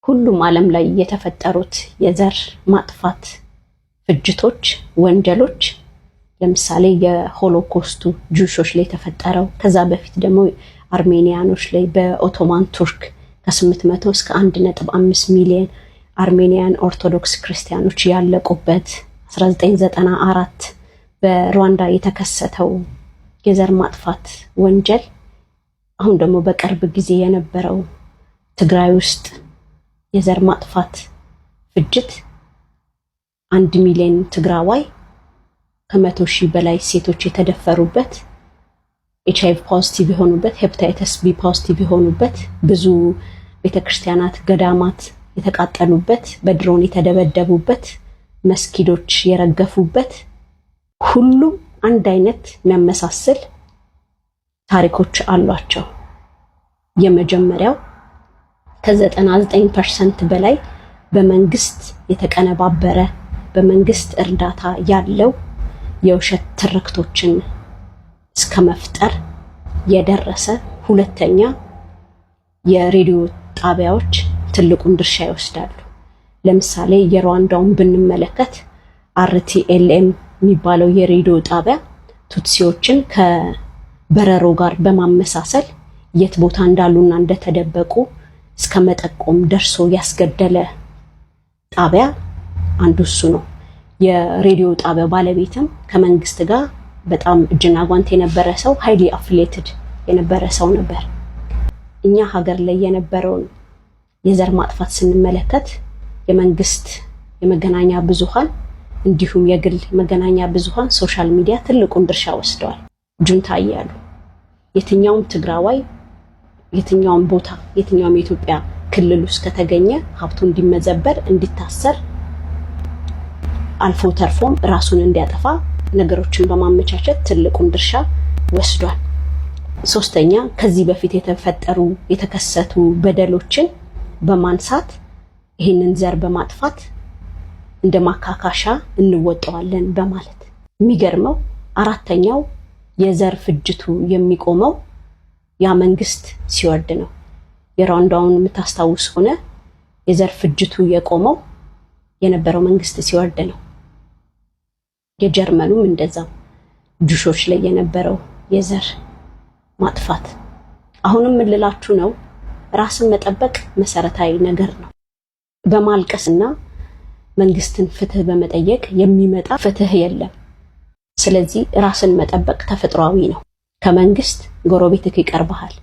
ሁሉም ዓለም ላይ የተፈጠሩት የዘር ማጥፋት ፍጅቶች ወንጀሎች ለምሳሌ የሆሎኮስቱ ጁሾች ላይ ተፈጠረው ከዛ በፊት ደግሞ አርሜኒያኖች ላይ በኦቶማን ቱርክ ከ800 እስከ 1.5 ሚሊዮን አርሜኒያን ኦርቶዶክስ ክርስቲያኖች ያለቁበት 1994 በሩዋንዳ የተከሰተው የዘር ማጥፋት ወንጀል አሁን ደግሞ በቅርብ ጊዜ የነበረው ትግራይ ውስጥ የዘር ማጥፋት ፍጅት 1 ሚሊዮን ትግራዋይ ከ100,000 በላይ ሴቶች የተደፈሩበት HIV ፖዚቲቭ የሆኑበት ሄፓታይተስ B ፖዚቲቭ የሆኑበት ብዙ ቤተክርስቲያናት ገዳማት የተቃጠሉበት በድሮን የተደበደቡበት መስጊዶች የረገፉበት ሁሉም አንድ አይነት የሚያመሳስል ታሪኮች አሏቸው። የመጀመሪያው ከ99% በላይ በመንግስት የተቀነባበረ በመንግስት እርዳታ ያለው የውሸት ትርክቶችን እስከመፍጠር የደረሰ ሁለተኛ የሬዲዮ ጣቢያዎች ትልቁን ድርሻ ይወስዳሉ። ለምሳሌ የሩዋንዳውን ብንመለከት RTLM የሚባለው የሬዲዮ ጣቢያ ቱትሲዎችን ከበረሮ ጋር በማመሳሰል የት ቦታ እንዳሉና እንደተደበቁ እስከመጠቆም ደርሶ ያስገደለ ጣቢያ አንዱ እሱ ነው። የሬዲዮ ጣቢያ ባለቤትም ከመንግስት ጋር በጣም እጅና ጓንት የነበረ ሰው ሃይሊ አፊሊየትድ የነበረ ሰው ነበር። እኛ ሀገር ላይ የነበረውን የዘር ማጥፋት ስንመለከት የመንግስት የመገናኛ ብዙሃን እንዲሁም የግል መገናኛ ብዙሃን ሶሻል ሚዲያ ትልቁን ድርሻ ወስደዋል። ጁንታ እያሉ የትኛውም ትግራዋይ የትኛውም ቦታ የትኛውም የኢትዮጵያ ክልል ውስጥ ከተገኘ ሀብቱ እንዲመዘበር እንዲታሰር አልፎ ተርፎም ራሱን እንዲያጠፋ ነገሮችን በማመቻቸት ትልቁን ድርሻ ወስዷል። ሶስተኛ ከዚህ በፊት የተከሰቱ በደሎችን በማንሳት ይህንን ዘር በማጥፋት እንደማካካሻ እንወጣዋለን በማለት የሚገርመው አራተኛው የዘር ፍጅቱ የሚቆመው ያ መንግስት ሲወርድ ነው። የሩዋንዳውን የምታስታውስ ሆነ የዘር ፍጅቱ የቆመው የነበረው መንግስት ሲወርድ ነው። የጀርመኑም እንደዛው ጁሾች ላይ የነበረው የዘር ማጥፋት አሁንም ልላችሁ ነው ራስን መጠበቅ መሰረታዊ ነገር ነው። በማልቀስና መንግስትን ፍትህ በመጠየቅ የሚመጣ ፍትህ የለም። ስለዚህ ራስን መጠበቅ ተፈጥሯዊ ነው። ከመንግስት ጎረቤትህ ይቀርብሃል።